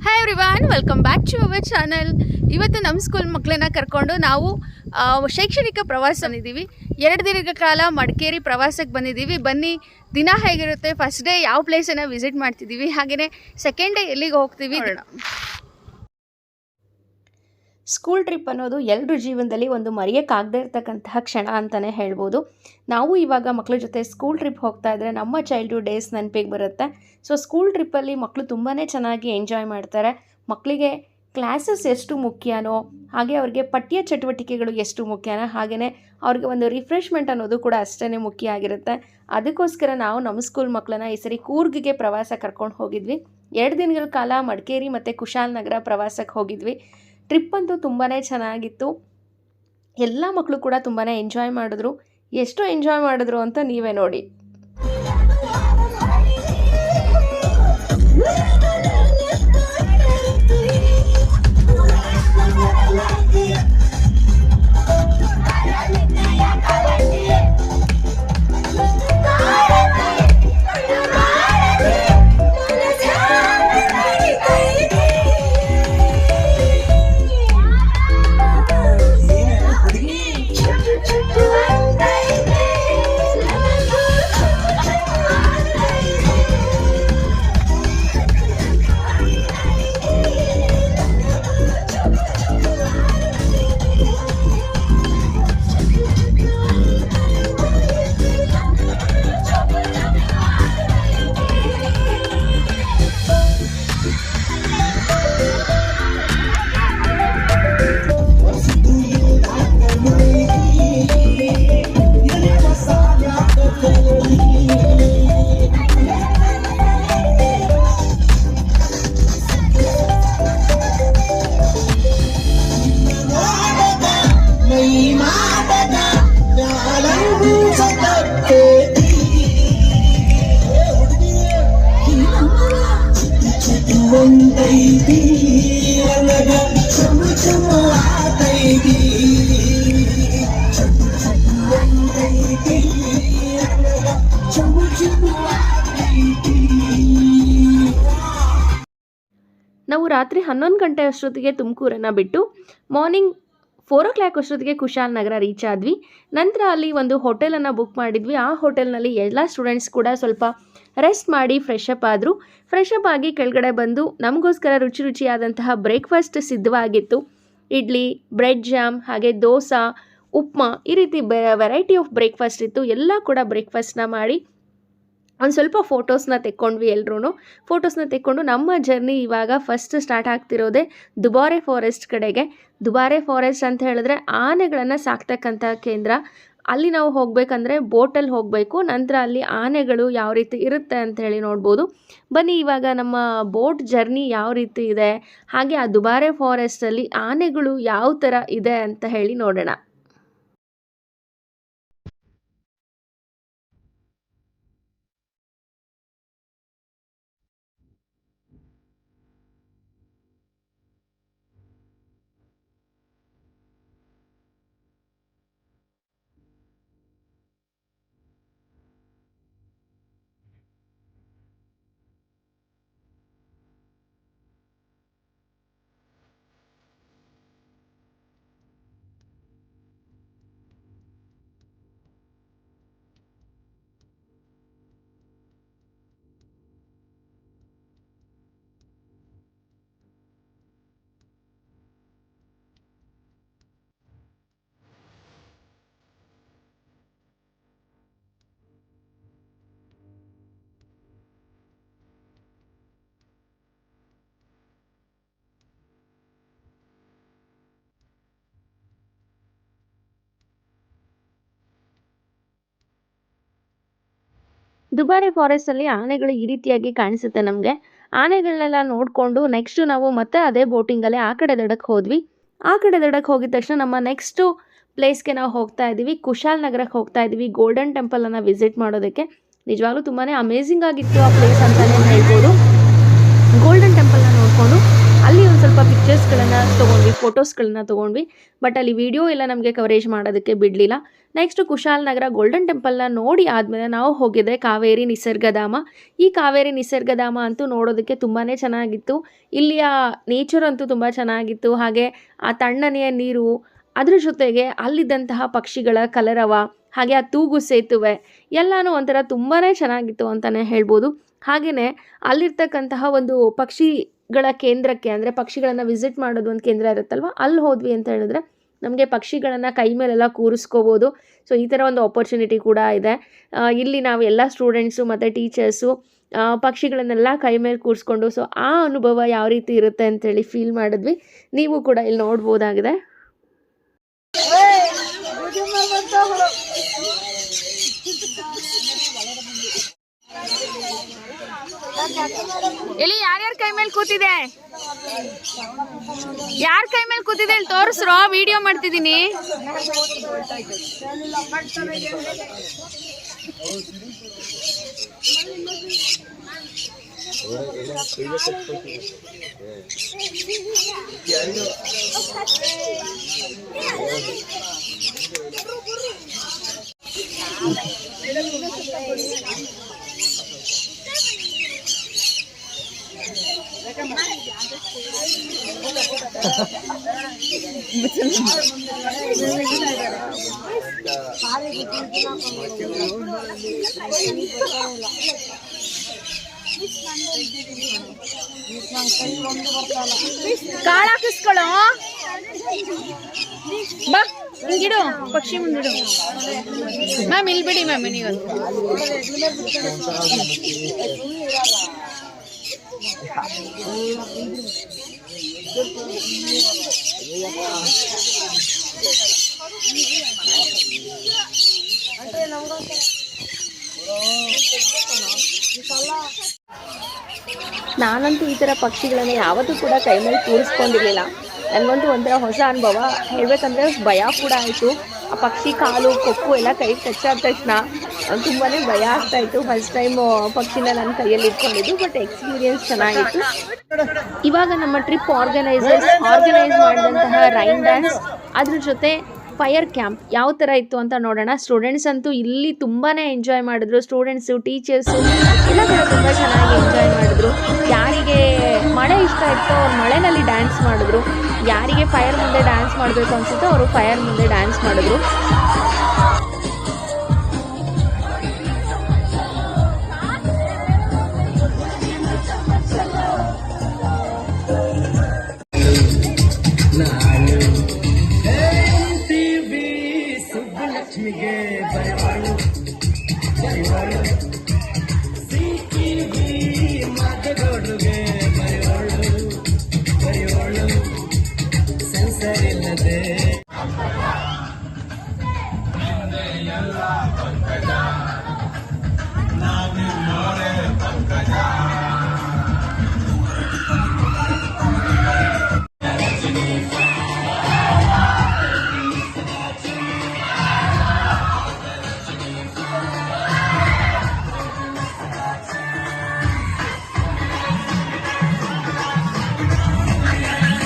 Hi everyone, welcome back to our channel. ಇವತ್ತು ನಮ್ಮ school ಮಕ್ಕಳನ್ನ ಕರ್ಕೊಂಡು ನಾವು ಶೈಕ್ಷಣಿಕ ಪ್ರವಾಸ ಬಂದಿದ್ದೀವಿ. 2 ದಿನಗಳ ಕಾಲ ಮಡಿಕೇರಿ ಪ್ರವಾಸಕ್ಕೆ ಬಂದಿದ್ದೀವಿ. ಬನ್ನಿ, ದಿನ ಹೇಗಿರುತ್ತೆ, ಫಸ್ಟ್ ಡೇ ಯಾವ ಪ್ಲೇಸನ್ನು ವಿಸಿಟ್ ಮಾಡ್ತಿದ್ದೀವಿ, ಹಾಗೆಯೇ ಸೆಕೆಂಡ್ ಡೇ ಎಲ್ಲಿಗೆ ಹೋಗ್ತೀವಿ. ಸ್ಕೂಲ್ ಟ್ರಿಪ್ ಅನ್ನೋದು ಎಲ್ಲರ ಜೀವನದಲ್ಲಿ ಒಂದು ಮರೆಯೋಕ್ಕಾಗದೇ ಇರತಕ್ಕಂತಹ ಕ್ಷಣ ಅಂತಲೇ ಹೇಳ್ಬೋದು. ನಾವು ಇವಾಗ ಮಕ್ಕಳ ಜೊತೆ ಸ್ಕೂಲ್ ಟ್ರಿಪ್ ಹೋಗ್ತಾ ಇದ್ದರೆ ನಮ್ಮ ಚೈಲ್ಡ್ಹುಡ್ ಡೇಸ್ ನೆನಪಿಗೆ ಬರುತ್ತೆ. ಸೊ ಸ್ಕೂಲ್ ಟ್ರಿಪ್ಪಲ್ಲಿ ಮಕ್ಕಳು ತುಂಬಾ ಚೆನ್ನಾಗಿ ಎಂಜಾಯ್ ಮಾಡ್ತಾರೆ. ಮಕ್ಕಳಿಗೆ ಕ್ಲಾಸಸ್ ಎಷ್ಟು ಮುಖ್ಯನೋ ಹಾಗೆ ಅವ್ರಿಗೆ ಪಠ್ಯ ಚಟುವಟಿಕೆಗಳು ಎಷ್ಟು ಮುಖ್ಯನೋ ಹಾಗೆಯೇ ಅವ್ರಿಗೆ ಒಂದು ರಿಫ್ರೆಶ್ಮೆಂಟ್ ಅನ್ನೋದು ಕೂಡ ಅಷ್ಟೇ ಮುಖ್ಯ ಆಗಿರುತ್ತೆ. ಅದಕ್ಕೋಸ್ಕರ ನಾವು ನಮ್ಮ ಸ್ಕೂಲ್ ಮಕ್ಕಳನ್ನ ಈ ಸರಿ ಕೂರ್ಗಿಗೆ ಪ್ರವಾಸ ಕರ್ಕೊಂಡು ಹೋಗಿದ್ವಿ. 2 ದಿನಗಳ ಕಾಲ ಮಡಿಕೇರಿ ಮತ್ತು ಕುಶಾಲನಗರ ಪ್ರವಾಸಕ್ಕೆ ಹೋಗಿದ್ವಿ. ಟ್ರಿಪ್ ಅಂತೂ ತುಂಬಾ ಚೆನ್ನಾಗಿತ್ತು. ಎಲ್ಲ ಮಕ್ಕಳು ಕೂಡ ತುಂಬಾ ಎಂಜಾಯ್ ಮಾಡಿದ್ರು. ಎಷ್ಟು ಎಂಜಾಯ್ ಮಾಡಿದ್ರು ಅಂತ ನೀವೇ ನೋಡಿ. ನಾವು ರಾತ್ರಿ 11 ಗಂಟೆ ಅಷ್ಟೊತ್ತಿಗೆ ತುಮಕೂರನ್ನು ಬಿಟ್ಟು ಮಾರ್ನಿಂಗ್ 4 o'clock ಅಷ್ಟೊತ್ತಿಗೆ ಕುಶಾಲನಗರ ರೀಚ್ ಆದ್ವಿ. ನಂತರ ಅಲ್ಲಿ ಒಂದು ಹೋಟೆಲನ್ನು ಬುಕ್ ಮಾಡಿದ್ವಿ. ಆ ಹೋಟೆಲ್ನಲ್ಲಿ ಎಲ್ಲ ಸ್ಟೂಡೆಂಟ್ಸ್ ಕೂಡ ಸ್ವಲ್ಪ ರೆಸ್ಟ್ ಮಾಡಿ ಫ್ರೆಶ್ ಅಪ್ ಆದರು. ಫ್ರೆಶ್ ಅಪ್ ಆಗಿ ಕೆಳಗಡೆ ಬಂದು ನಮಗೋಸ್ಕರ ರುಚಿ ರುಚಿಯಾದಂತಹ ಬ್ರೇಕ್ಫಾಸ್ಟ್ ಸಿದ್ಧವಾಗಿತ್ತು. ಇಡ್ಲಿ, ಬ್ರೆಡ್ ಜಾಮ್, ಹಾಗೆ ದೋಸೆ, ಉಪ್ಮಾ, ಈ ರೀತಿ ವೆರೈಟಿ ಆಫ್ ಬ್ರೇಕ್ಫಾಸ್ಟ್ ಇತ್ತು. ಎಲ್ಲ ಕೂಡ ಬ್ರೇಕ್ಫಾಸ್ಟ್ನ ಮಾಡಿ ಒಂದು ಸ್ವಲ್ಪ ಫೋಟೋಸ್ನ ತೆಕ್ಕೊಂಡ್ವಿ. ಎಲ್ಲರೂ ಫೋಟೋಸ್ನ ತೆಕ್ಕೊಂಡು ನಮ್ಮ ಜರ್ನಿ ಇವಾಗ ಫಸ್ಟ್ ಸ್ಟಾರ್ಟ್ ಆಗ್ತಿರೋದೇ ದುಬಾರೆ ಫಾರೆಸ್ಟ್ ಕಡೆಗೆ. ದುಬಾರೆ ಫಾರೆಸ್ಟ್ ಅಂತ ಹೇಳಿದ್ರೆ ಆನೆಗಳನ್ನು ಸಾಕ್ತಕ್ಕಂಥ ಕೇಂದ್ರ. ಅಲ್ಲಿ ನಾವು ಹೋಗಬೇಕಂದ್ರೆ ಬೋಟಲ್ಲಿ ಹೋಗಬೇಕು. ನಂತರ ಅಲ್ಲಿ ಆನೆಗಳು ಯಾವ ರೀತಿ ಇರುತ್ತೆ ಅಂತ ಹೇಳಿ ನೋಡ್ಬೋದು. ಬನ್ನಿ, ಇವಾಗ ನಮ್ಮ ಬೋಟ್ ಜರ್ನಿ ಯಾವ ರೀತಿ ಇದೆ, ಹಾಗೆ ಆ ದುಬಾರೆ ಫಾರೆಸ್ಟಲ್ಲಿ ಆನೆಗಳು ಯಾವ ಥರ ಇದೆ ಅಂತ ಹೇಳಿ ನೋಡೋಣ. ದುಬಾರೆ ಫಾರೆಸ್ಟಲ್ಲಿ ಆನೆಗಳು ಈ ರೀತಿಯಾಗಿ ಕಾಣಿಸುತ್ತೆ ನಮಗೆ. ಆನೆಗಳನ್ನೆಲ್ಲ ನೋಡಿಕೊಂಡು ನೆಕ್ಸ್ಟು ನಾವು ಮತ್ತೆ ಅದೇ ಬೋಟಿಂಗಲ್ಲಿ ಆ ಕಡೆ ದಡಕ್ಕೆ ಹೋದ್ವಿ. ಆ ಕಡೆ ದಡಕ್ಕೆ ಹೋಗಿದ ತಕ್ಷಣ ನಮ್ಮ ನೆಕ್ಸ್ಟು ಪ್ಲೇಸ್ಗೆ ನಾವು ಹೋಗ್ತಾ ಇದ್ದೀವಿ. ಕುಶಾಲನಗರಕ್ಕೆ ಹೋಗ್ತಾ ಇದ್ದೀವಿ ಗೋಲ್ಡನ್ ಟೆಂಪಲನ್ನು ವಿಸಿಟ್ ಮಾಡೋದಕ್ಕೆ. ನಿಜವಾಗ್ಲೂ ತುಂಬಾ ಅಮೇಝಿಂಗ್ ಆಗಿತ್ತು ಆ ಪ್ಲೇಸ್ ಅಂತಲೇ ಹೇಳ್ಬೋದು. ಗೋಲ್ಡನ್ ಟೆಂಪಲ್ನ ನೋಡಿಕೊಂಡು ಅಲ್ಲಿ ಒಂದು ಸ್ವಲ್ಪ ಪಿಕ್ಚರ್ಸ್ ಕ್ಲಿಪ್ಸ್ಗಳನ್ನು ತೊಗೊಂಡ್ವಿ, ಫೋಟೋಸ್ಗಳನ್ನ ತೊಗೊಂಡ್ವಿ. ಬಟ್ ಅಲ್ಲಿ ವಿಡಿಯೋ ಎಲ್ಲ ನಮಗೆ ಕವರೇಜ್ ಮಾಡೋದಕ್ಕೆ ಬಿಡಲಿಲ್ಲ. ನೆಕ್ಸ್ಟು ಕುಶಾಲನಗರ ಗೋಲ್ಡನ್ ಟೆಂಪಲ್ನ ನೋಡಿ ಆದಮೇಲೆ ನಾವು ಹೋಗಿದ್ದೆ ಕಾವೇರಿ ನಿಸರ್ಗಧಾಮ. ಈ ಕಾವೇರಿ ನಿಸರ್ಗಧಾಮ ಅಂತೂ ನೋಡೋದಕ್ಕೆ ತುಂಬಾ ಚೆನ್ನಾಗಿತ್ತು. ಇಲ್ಲಿಯ ನೇಚರ್ ಅಂತೂ ತುಂಬ ಚೆನ್ನಾಗಿತ್ತು. ಹಾಗೆ ಆ ತಣ್ಣನೆಯ ನೀರು, ಅದ್ರ ಜೊತೆಗೆ ಅಲ್ಲಿದ್ದಂತಹ ಪಕ್ಷಿಗಳ ಕಲರವ, ಹಾಗೆ ಆ ತೂಗು ಸೇತುವೆ ಎಲ್ಲನೂ ಒಂಥರ ತುಂಬಾ ಚೆನ್ನಾಗಿತ್ತು ಅಂತಲೇ ಹೇಳ್ಬೋದು. ಹಾಗೆಯೇ ಅಲ್ಲಿರ್ತಕ್ಕಂತಹ ಒಂದು ಪಕ್ಷಿಗಳ ಕೇಂದ್ರಕ್ಕೆ, ಅಂದರೆ ಪಕ್ಷಿಗಳನ್ನು ವಿಸಿಟ್ ಮಾಡೋದು ಒಂದು ಕೇಂದ್ರ ಇರುತ್ತಲ್ವ, ಅಲ್ಲಿ ಹೋದ್ವಿ ಅಂತ ಹೇಳಿದ್ರೆ ನಮಗೆ ಪಕ್ಷಿಗಳನ್ನು ಕೈ ಮೇಲೆಲ್ಲ ಕೂರಿಸ್ಕೋಬೋದು. ಸೊ ಈ ಥರ ಒಂದು ಆಪರ್ಚುನಿಟಿ ಕೂಡ ಇದೆ. ಇಲ್ಲಿ ನಾವು ಎಲ್ಲ ಸ್ಟೂಡೆಂಟ್ಸು ಮತ್ತು ಟೀಚರ್ಸು ಪಕ್ಷಿಗಳನ್ನೆಲ್ಲ ಕೈ ಮೇಲೆ ಕೂರಿಸ್ಕೊಂಡು, ಸೊ ಆ ಅನುಭವ ಯಾವ ರೀತಿ ಇರುತ್ತೆ ಅಂತೇಳಿ ಫೀಲ್ ಮಾಡಿದ್ವಿ. ನೀವು ಕೂಡ ಇಲ್ಲಿ ನೋಡ್ಬೋದಾಗಿದೆ. ಇಲ್ಲಿ ಯಾರ್ಯಾರ ಕೈ ಮೇಲೆ ಕೂತಿದೆ, ಯಾರ ಕೈ ಮೇಲೆ ಕೂತಿದೆ ಇಲ್ಲಿ ತೋರಿಸ್ರೋ, ವಿಡಿಯೋ ಮಾಡ್ತಿದ್ದೀನಿ. ಕಾಳ ಹಾಕಿಸ್ಕೊಳ್ಳೋ, ಬಾ ಹಿಂಗಿಡು, ಪಕ್ಷಿ ಮುಂದಿಡು ಮ್ಯಾಮ್. ಇಲ್ಲಿ ಬಿಡಿ ಮ್ಯಾಮ್, ನೀವು ನಾನಂತೂ ಈ ಥರ ಪಕ್ಷಿಗಳನ್ನು ಯಾವತ್ತೂ ಕೂಡ ಕೈ ಮೇಲೆ ಕೂರಿಸ್ಕೊಂಡಿರಲಿಲ್ಲ. ನನಗಂತೂ ಒಂಥರ ಹೊಸ ಅನುಭವ. ಹೇಳಬೇಕಂದ್ರೆ ಭಯ ಕೂಡ ಆಯಿತು. ಆ ಪಕ್ಷಿ ಕಾಲು, ಕೊಕ್ಕು ಎಲ್ಲ ಕೈ ಟಚ್ ಆದ ತಕ್ಷಣ ತುಂಬಾ ಭಯ ಆಗ್ತಾಯಿತ್ತು. ಫಸ್ಟ್ ಟೈಮು ಪಕ್ಷಿನ ನನ್ನ ಕೈಯಲ್ಲಿ ಇಟ್ಕೊಂಡಿದ್ದು, ಬಟ್ ಎಕ್ಸ್ಪೀರಿಯನ್ಸ್ ಚೆನ್ನಾಗಿತ್ತು. ಇವಾಗ ನಮ್ಮ ಟ್ರಿಪ್ ಆರ್ಗನೈಸ್ ಮಾಡಿದಂತಹ ರೈನ್ ಡ್ಯಾನ್ಸ್, ಅದ್ರ ಜೊತೆ ಫೈರ್ ಕ್ಯಾಂಪ್ ಯಾವ ಥರ ಇತ್ತು ಅಂತ ನೋಡೋಣ. ಸ್ಟೂಡೆಂಟ್ಸ್ ಅಂತೂ ಇಲ್ಲಿ ತುಂಬಾ ಎಂಜಾಯ್ ಮಾಡಿದ್ರು. ಸ್ಟೂಡೆಂಟ್ಸು, ಟೀಚರ್ಸು ಎಲ್ಲ ಕೂಡ ತುಂಬ ಚೆನ್ನಾಗಿ ಎಂಜಾಯ್ ಮಾಡಿದ್ರು. ಯಾರಿಗೆ ಮಳೆ ಇಷ್ಟ ಇತ್ತೋ ಅವ್ರು ಮಳೆನಲ್ಲಿ ಡ್ಯಾನ್ಸ್ ಮಾಡಿದ್ರು. ಯಾರಿಗೆ ಫೈರ್ ಮುಂದೆ ಡ್ಯಾನ್ಸ್ ಮಾಡಬೇಕು ಅನಿಸುತ್ತೋ ಅವರು ಫೈರ್ ಮುಂದೆ ಡ್ಯಾನ್ಸ್ ಮಾಡಿದ್ರು.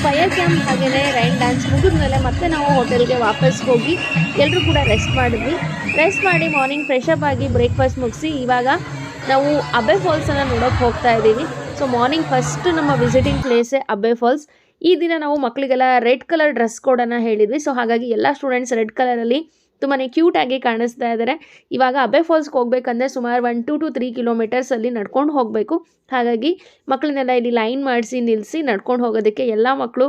ಫೈರ್ ಕ್ಯಾಂಪ್ ಹಾಗೆಯೇ ರೈನ್ ಡ್ಯಾನ್ಸ್ ಮುಗಿದ್ಮೇಲೆ ಮತ್ತೆ ನಾವು ಹೋಟೆಲ್ಗೆ ವಾಪಸ್ ಹೋಗಿ ಎಲ್ಲರೂ ಕೂಡ ರೆಸ್ಟ್ ಮಾಡಿದ್ವಿ. ರೆಸ್ಟ್ ಮಾಡಿ ಮಾರ್ನಿಂಗ್ ಫ್ರೆಶ್ ಅಪ್ ಆಗಿ ಬ್ರೇಕ್ಫಾಸ್ಟ್ ಮುಗಿಸಿ ಇವಾಗ ನಾವು ಅಬ್ಬೆ ಫಾಲ್ಸನ್ನು ನೋಡೋಕೆ ಹೋಗ್ತಾ ಇದ್ದೀವಿ. ಸೊ ಮಾರ್ನಿಂಗ್ ಫಸ್ಟ್ ನಮ್ಮ ವಿಸಿಟಿಂಗ್ ಪ್ಲೇಸೇ ಅಬ್ಬೆ ಫಾಲ್ಸ್. ಈ ದಿನ ನಾವು ಮಕ್ಕಳಿಗೆಲ್ಲ ರೆಡ್ ಕಲರ್ ಡ್ರೆಸ್ ಕೋಡನ್ನು ಹೇಳಿದ್ವಿ. ಸೊ ಹಾಗಾಗಿ ಎಲ್ಲ ಸ್ಟೂಡೆಂಟ್ಸ್ ರೆಡ್ ಕಲರಲ್ಲಿ ತುಂಬಾ ಕ್ಯೂಟಾಗಿ ಕಾಣಿಸ್ತಾ ಇದ್ದಾರೆ. ಇವಾಗ ಅಬ್ಬೆ ಫಾಲ್ಸ್ಗೆ ಹೋಗ್ಬೇಕಂದ್ರೆ ಸುಮಾರು 1 to 3 ಕಿಲೋಮೀಟರ್ಸಲ್ಲಿ ನಡ್ಕೊಂಡು ಹೋಗಬೇಕು. ಹಾಗಾಗಿ ಮಕ್ಕಳನ್ನೆಲ್ಲ ಇಲ್ಲಿ ಲೈನ್ ಮಾಡಿಸಿ ನಿಲ್ಲಿಸಿ ನಡ್ಕೊಂಡು ಹೋಗೋದಕ್ಕೆ ಎಲ್ಲ ಮಕ್ಕಳು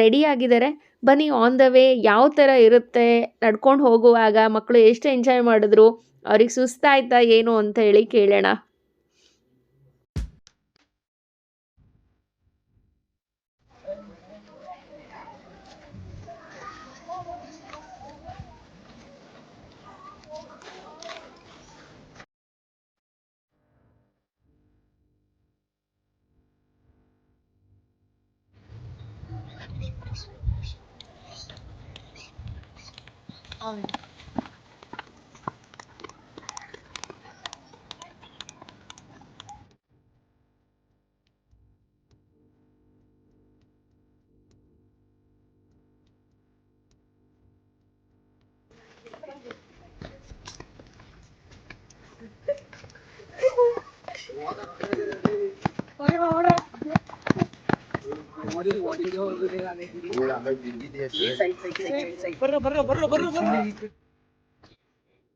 ರೆಡಿಯಾಗಿದ್ದಾರೆ. ಬನ್ನಿ ಆನ್ ದ ವೇ ಯಾವ ಥರ ಇರುತ್ತೆ, ನಡ್ಕೊಂಡು ಹೋಗುವಾಗ ಮಕ್ಕಳು ಎಷ್ಟು ಎಂಜಾಯ್ ಮಾಡಿದ್ರು, ಅವ್ರಿಗೆ ಸುಸ್ತಾಯ್ತಾ ಏನು ಅಂತ ಹೇಳಿ ಕೇಳೋಣ.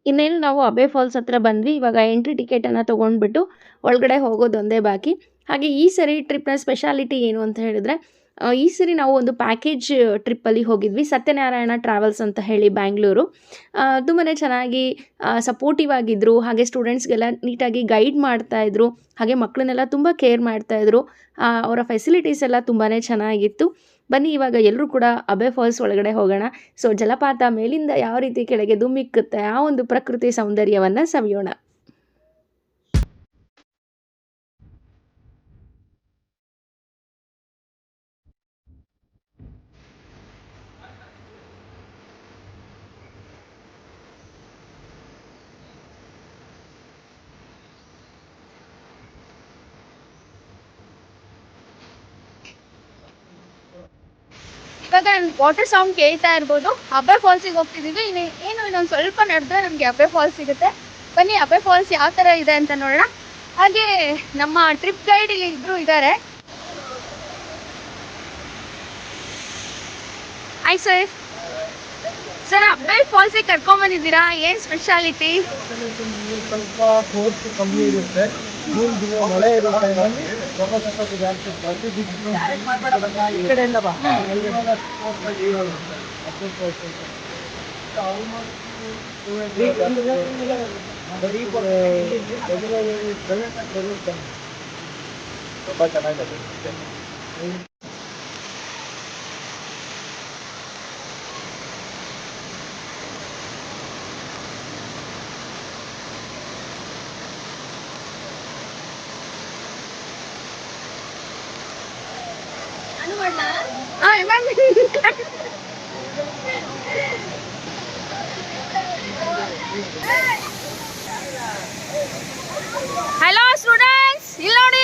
ಇನ್ನೇನು ನಾವು ಅಬೆ ಫಾಲ್ಸ್ ಹತ್ರ ಬಂದ್ವಿ. ಇವಾಗ ಎಂಟ್ರಿ ಟಿಕೆಟನ್ನು ತೊಗೊಂಡ್ಬಿಟ್ಟು ಒಳಗಡೆ ಹೋಗೋದೊಂದೇ ಬಾಕಿ. ಹಾಗೆ ಈ ಸರಿ ಟ್ರಿಪ್ನ ಸ್ಪೆಷಾಲಿಟಿ ಏನು ಅಂತ ಹೇಳಿದ್ರೆ, ಈ ಸರಿ ನಾವು ಒಂದು ಪ್ಯಾಕೇಜ್ ಟ್ರಿಪ್ಪಲ್ಲಿ ಹೋಗಿದ್ವಿ. ಸತ್ಯನಾರಾಯಣ ಟ್ರಾವೆಲ್ಸ್ ಅಂತ ಹೇಳಿ ಬ್ಯಾಂಗ್ಳೂರು. ತುಂಬಾ ಚೆನ್ನಾಗಿ ಸಪೋರ್ಟಿವ್ ಆಗಿದ್ದರು. ಹಾಗೆ ಸ್ಟೂಡೆಂಟ್ಸ್ಗೆಲ್ಲ ನೀಟಾಗಿ ಗೈಡ್ ಮಾಡ್ತಾಯಿದ್ರು. ಹಾಗೆ ಮಕ್ಕಳನ್ನೆಲ್ಲ ತುಂಬ ಕೇರ್ ಮಾಡ್ತಾಯಿದ್ರು. ಅವರ ಫೆಸಿಲಿಟೀಸ್ ಎಲ್ಲ ತುಂಬಾ ಚೆನ್ನಾಗಿತ್ತು. ಬನ್ನಿ ಇವಾಗ ಎಲ್ಲರೂ ಕೂಡ ಅಬೆ ಫಾಲ್ಸ್ ಒಳಗಡೆ ಹೋಗೋಣ. ಸೊ ಜಲಪಾತ ಮೇಲಿಂದ ಯಾವ ರೀತಿ ಕೆಳಗೆ ಧುಮ್ಮಿಕ್ಕುತ್ತೆ ಆ ಒಂದು ಪ್ರಕೃತಿ ಸೌಂದರ್ಯವನ್ನು ಸವಿಯೋಣ. ಇವಾಗ ವಾಟರ್ ಸೌಂಡ್ ಕೇಳ್ತಾ ಇರ್ಬೋದು. ಅಬ್ಬೆ ಫಾಲ್ಸಿಗೆ ಹೋಗ್ತಿದ್ದೀವಿ. ಇನ್ನೊಂದು ಸ್ವಲ್ಪ ನಡೆದ್ರೆ ನಮಗೆ ಅಬ್ಬೆ ಫಾಲ್ಸ್ ಸಿಗುತ್ತೆ. ಬನ್ನಿ ಅಬ್ಬೆ ಫಾಲ್ಸ್ ಯಾವ ಥರ ಇದೆ ಅಂತ ನೋಡೋಣ. ಹಾಗೆ ನಮ್ಮ ಟ್ರಿಪ್ ಗೈಡ್ ಇಲ್ಲಿ ಇಬ್ಬರು ಇದ್ದಾರೆ. Hi sir. ಸರ್ ಅಬ್ಬೆ ಫಾಲ್ಸಿಗೆ ಕರ್ಕೊಂಡ್ಬಂದಿದ್ದೀರಾ, ಏನು ಸ್ಪೆಷಾಲಿಟಿ? ಸ್ವಲ್ಪ ಫೋರ್ಸ್ ಕಮ್ಮಿ ಇರುತ್ತೆ, ಮಳೆ ಇರುತ್ತೆ, ಈ ಕಡೆಯಿಂದ ಬಾ. ತುಂಬ ಚೆನ್ನಾಗಿದೆ. ಹಲೋ ಸ್ಟೂಡೆಂಟ್ಸ್, ಇಲ್ಲಿ ನೋಡಿ,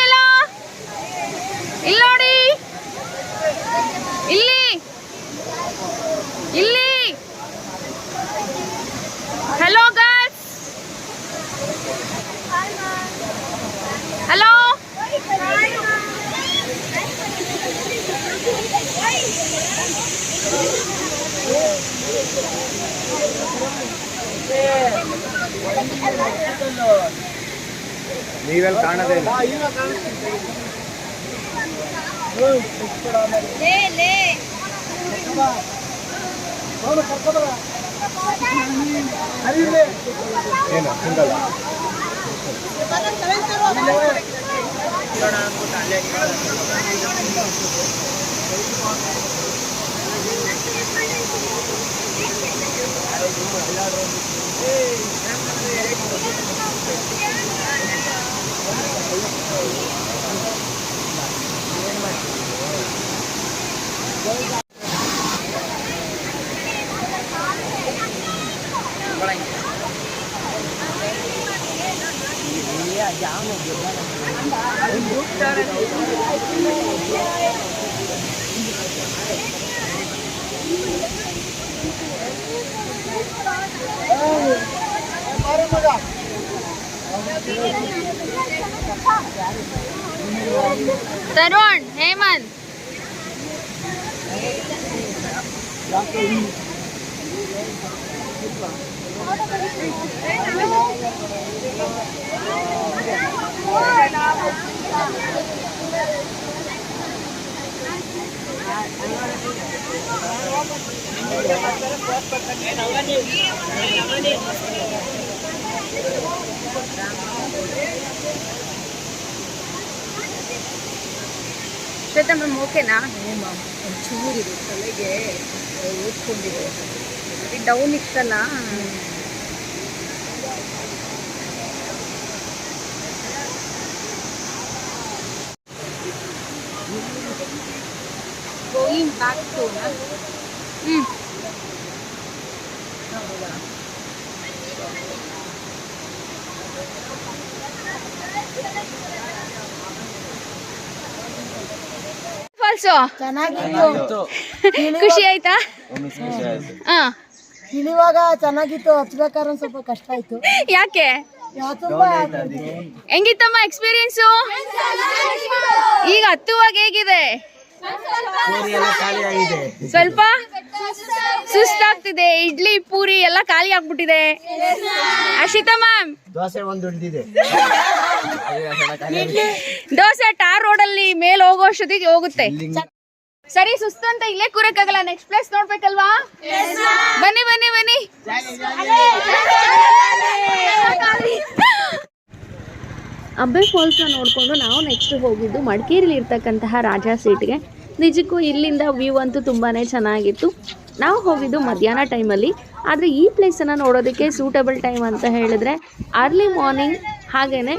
ಇಲ್ಲಿ ನೋಡಿ, ಇಲ್ಲಿ ಇಲ್ಲಿ. Hello girls, hello. ನೀವೆಲ್ಲ ಕಾಣದೇ ಇಲ್ಲ. ಏನು ಸಿಂಗಲ್ಲ ತರುಣ್, ಹೇಮಂತ್, ಶ್ವೇತಾ ಮ್ಯಾಮ್ ಓಕೆನಾ? ಒಂಚೂರಿದೆ ತಲೆಗೆ ಓದ್ಕೊಂಡಿದೆ, ಡೌನ್ ಇತ್ತಲ್ಲ. ಗೋಯಿಂಗ್ ಬ್ಯಾಕ್ ಟು ಫಾಲ್ಸು ಚೆನ್ನಾಗಿತ್ತು. ಖುಷಿ ಆಯ್ತಾ? ಹಾ. ಇಳಿವಾಗ ಚೆನ್ನಾಗಿತ್ತು, ಹಚ್ಬೇಕಾದ್ರೆ ಸ್ವಲ್ಪ ಕಷ್ಟ ಆಯ್ತು. ಯಾಕೆ? ಹೆಂಗಿತ್ತಮ್ಮ ಎಕ್ಸ್ಪೀರಿಯನ್ಸು? ಈಗ ಹತ್ತುವಾಗ ಹೇಗಿದೆ? ಸ್ವಲ್ಪ ಸುಸ್ತಾಗ್ತಿದೆ. ಇಡ್ಲಿ ಪೂರಿ ಎಲ್ಲ ಖಾಲಿ ಆಗ್ಬಿಟ್ಟಿದೆ. ಅಶಿತಾ ಮ್ಯಾಮ್, ದೋಸೆ ಒಂದು ಉಳಿದಿದೆ. ದೋಸೆ ಟಾರ್ ರೋಡಲ್ಲಿ ಮೇಲೆ ಹೋಗೋ ಅಷ್ಟೊತ್ತಿಗೆ ಹೋಗುತ್ತೆ. ಸರಿ, ಸುಸ್ತು ಅಂತ ಇಲ್ಲೇ ಕೂರಕ್ಕಾಗಲ್ಲ, ನೆಕ್ಸ್ಟ್ ಪ್ಲೇಸ್ ನೋಡ್ಬೇಕಲ್ವಾ? ಬನ್ನಿ ಬನ್ನಿ ಬನ್ನಿ. ಅಬ್ಬೆ ಫಾಲ್ಸ್ನ ನೋಡಿಕೊಂಡು ನಾವು ನೆಕ್ಸ್ಟ್ ಹೋಗಿದ್ದು ಮಡಿಕೇರಿಲಿ ಇರ್ತಕ್ಕಂತಹ ರಾಜಾ ಸೀಟ್ಗೆ. ನಿಜಕ್ಕೂ ಇಲ್ಲಿಂದ ವ್ಯೂ ಅಂತೂ ತುಂಬಾ ಚೆನ್ನಾಗಿತ್ತು. ನಾವು ಹೋಗಿದ್ದು ಮಧ್ಯಾಹ್ನ ಟೈಮಲ್ಲಿ, ಆದರೆ ಈ ಪ್ಲೇಸನ್ನು ನೋಡೋದಕ್ಕೆ ಸೂಟಬಲ್ ಟೈಮ್ ಅಂತ ಹೇಳಿದ್ರೆ ಅರ್ಲಿ ಮಾರ್ನಿಂಗ್ ಹಾಗೆಯೇ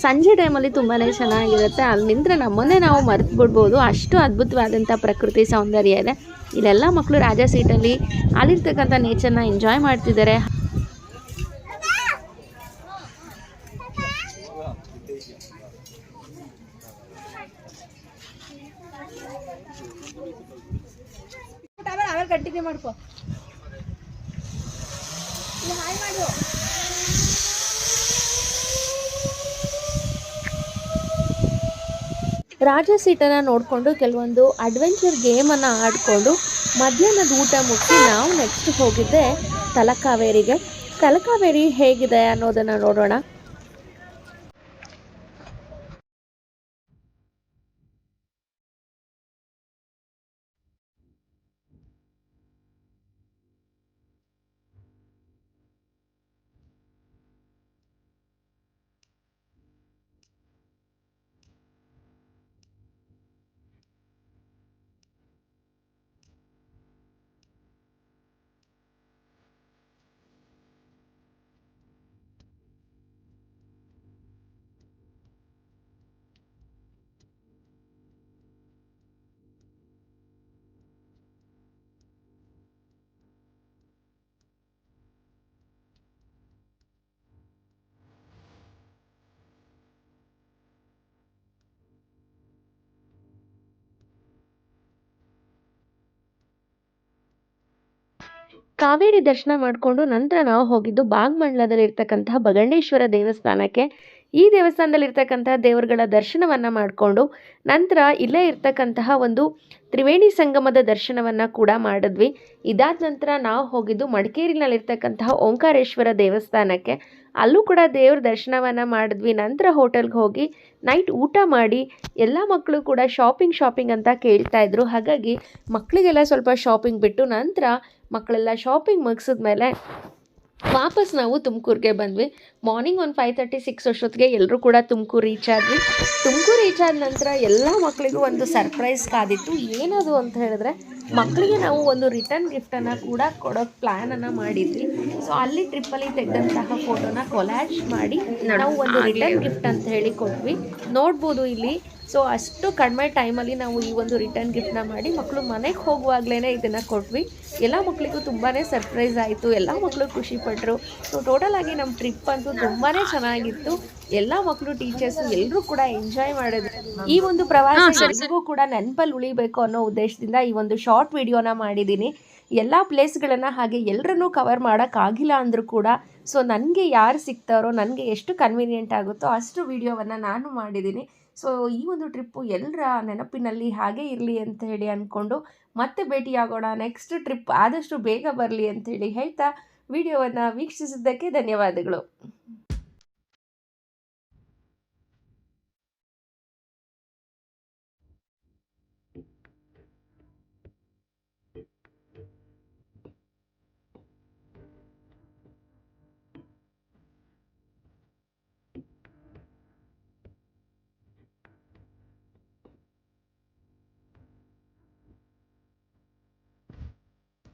ಸಂಜೆ ಟೈಮಲ್ಲಿ ತುಂಬಾ ಚೆನ್ನಾಗಿರುತ್ತೆ. ಅಲ್ಲಿ ನಿಂತರೆ ನಮ್ಮನ್ನೇ ನಾವು ಮರೆತು ಬಿಡ್ಬೋದು, ಅಷ್ಟು ಅದ್ಭುತವಾದಂಥ ಪ್ರಕೃತಿ ಸೌಂದರ್ಯ ಇದೆ. ಇಲ್ಲೆಲ್ಲ ಮಕ್ಕಳು ರಾಜಾ ಸೀಟಲ್ಲಿ ಅಲ್ಲಿರ್ತಕ್ಕಂಥ ನೇಚರ್ನ ಎಂಜಾಯ್ ಮಾಡ್ತಿದ್ದಾರೆ. ಕಂಟಿನ್ಯೂ ಮಾಡ್ಕೋ. ರಾಜಾ ಸೀಟನ್ನು ನೋಡಿಕೊಂಡು ಕೆಲವೊಂದು ಅಡ್ವೆಂಚರ್ ಗೇಮನ್ನು ಆಡಿಕೊಂಡು ಮಧ್ಯಾಹ್ನದ ಊಟ ಮುಗಿಸಿ ನಾವು ನೆಕ್ಸ್ಟ್ ಹೋಗಿದ್ದೆ ತಲಕಾವೇರಿಗೆ. ತಲಕಾವೇರಿ ಹೇಗಿದೆ ಅನ್ನೋದನ್ನು ನೋಡೋಣ. ಕಾವೇರಿ ದರ್ಶನ ಮಾಡಿಕೊಂಡು ನಂತರ ನಾವು ಹೋಗಿದ್ದು ಭಾಗಮಂಡಲದಲ್ಲಿರ್ತಕ್ಕಂತಹ ಬಗಂಡೇಶ್ವರ ದೇವಸ್ಥಾನಕ್ಕೆ. ಈ ದೇವಸ್ಥಾನದಲ್ಲಿರ್ತಕ್ಕಂತಹ ದೇವರುಗಳ ದರ್ಶನವನ್ನು ಮಾಡಿಕೊಂಡು ನಂತರ ಇಲ್ಲೇ ಇರ್ತಕ್ಕಂತಹ ಒಂದು ತ್ರಿವೇಣಿ ಸಂಗಮದ ದರ್ಶನವನ್ನು ಕೂಡ ಮಾಡಿದ್ವಿ. ಇದಾದ ನಂತರ ನಾವು ಹೋಗಿದ್ದು ಮಡಿಕೇರಿನಲ್ಲಿರ್ತಕ್ಕಂತಹ ಓಂಕಾರೇಶ್ವರ ದೇವಸ್ಥಾನಕ್ಕೆ. ಅಲ್ಲೂ ಕೂಡ ದೇವ್ರ ದರ್ಶನವನ್ನು ಮಾಡಿದ್ವಿ. ನಂತರ ಹೋಟೆಲ್ಗೆ ಹೋಗಿ ನೈಟ್ ಊಟ ಮಾಡಿ ಎಲ್ಲ ಮಕ್ಕಳು ಕೂಡ ಶಾಪಿಂಗ್ ಅಂತ ಕೇಳ್ತಾಯಿದ್ರು. ಹಾಗಾಗಿ ಮಕ್ಕಳಿಗೆಲ್ಲ ಸ್ವಲ್ಪ ಶಾಪಿಂಗ್ ಬಿಟ್ಟು ನಂತರ ಮಕ್ಕಳೆಲ್ಲ ಶಾಪಿಂಗ್ ಮುಗಿಸಿದ್ಮೇಲೆ ವಾಪಸ್ ನಾವು ತುಮಕೂರಿಗೆ ಬಂದ್ವಿ. ಮಾರ್ನಿಂಗ್ ಒಂದು 5:30-6 ಅಷ್ಟೊತ್ತಿಗೆ ಎಲ್ಲರೂ ಕೂಡ ತುಮಕೂರು ರೀಚ್ ಆದ್ವಿ. ತುಮಕೂರು ರೀಚ್ ಆದ ನಂತರ ಎಲ್ಲ ಮಕ್ಕಳಿಗೂ ಒಂದು ಸರ್ಪ್ರೈಸ್ ಕಾದಿತ್ತು. ಏನದು ಅಂತ ಹೇಳಿದ್ರೆ ಮಕ್ಕಳಿಗೆ ನಾವು ಒಂದು ರಿಟರ್ನ್ ಗಿಫ್ಟನ್ನು ಕೂಡ ಕೊಡೋಕ್ಕೆ ಪ್ಲ್ಯಾನನ್ನು ಮಾಡಿದ್ವಿ. ಸೊ ಅಲ್ಲಿ ಟ್ರಿಪ್ಪಲ್ಲಿ ತೆಗೆದಂತಹ ಫೋಟೋನ ಕೊಲ್ಯಾಜ್ ಮಾಡಿ ನಾವು ಒಂದು ರಿಟರ್ನ್ ಗಿಫ್ಟ್ ಅಂತ ಹೇಳಿ ಕೊಟ್ವಿ. ನೋಡ್ಬೋದು ಇಲ್ಲಿ. ಸೊ ಅಷ್ಟು ಕಡಿಮೆ ಟೈಮಲ್ಲಿ ನಾವು ಈ ಒಂದು ರಿಟರ್ನ್ ಗಿಫ್ಟ್ನ ಮಾಡಿ ಮಕ್ಕಳು ಮನೆಗೆ ಹೋಗುವಾಗಲೇ ಇದನ್ನು ಕೊಟ್ವಿ. ಎಲ್ಲ ಮಕ್ಕಳಿಗೂ ತುಂಬಾ ಸರ್ಪ್ರೈಸ್ ಆಯಿತು. ಎಲ್ಲ ಮಕ್ಕಳು ಖುಷಿಪಟ್ಟರು. ಸೊ ಟೋಟಲಾಗಿ ನಮ್ಮ ಟ್ರಿಪ್ ಅಂತೂ ತುಂಬಾ ಚೆನ್ನಾಗಿತ್ತು. ಎಲ್ಲ ಮಕ್ಕಳು ಟೀಚರ್ಸು ಎಲ್ಲರೂ ಕೂಡ ಎಂಜಾಯ್ ಮಾಡಿದ್ರು. ಈ ಒಂದು ಪ್ರವಾಸ ಎಲ್ಲರಿಗೂ ಕೂಡ ನೆನಪಲ್ಲಿ ಉಳಿಬೇಕು ಅನ್ನೋ ಉದ್ದೇಶದಿಂದ ಈ ಒಂದು ಶಾರ್ಟ್ ವಿಡಿಯೋನ ಮಾಡಿದ್ದೀನಿ. ಎಲ್ಲ ಪ್ಲೇಸ್ಗಳನ್ನು ಹಾಗೆ ಎಲ್ಲರನ್ನೂ ಕವರ್ ಮಾಡೋಕ್ಕಾಗಿಲ್ಲ ಅಂದರೂ ಕೂಡ ಸೊ ನನಗೆ ಯಾರು ಸಿಗ್ತಾರೋ, ನನಗೆ ಎಷ್ಟು ಕನ್ವೀನಿಯೆಂಟ್ ಆಗುತ್ತೋ ಅಷ್ಟು ವಿಡಿಯೋವನ್ನು ನಾನು ಮಾಡಿದ್ದೀನಿ. ಸೊ ಈ ಒಂದು ಟ್ರಿಪ್ಪು ಎಲ್ಲರ ನೆನಪಿನಲ್ಲಿ ಹಾಗೆ ಇರಲಿ ಅಂತ ಹೇಳಿ ಅಂದ್ಕೊಂಡು ಮತ್ತೆ ಭೇಟಿಯಾಗೋಣ. ನೆಕ್ಸ್ಟ್ ಟ್ರಿಪ್ ಆದಷ್ಟು ಬೇಗ ಬರಲಿ ಅಂಥೇಳಿ ಹೇಳ್ತಾ ವಿಡಿಯೋವನ್ನು ವೀಕ್ಷಿಸಿದ್ದಕ್ಕೆ ಧನ್ಯವಾದಗಳು.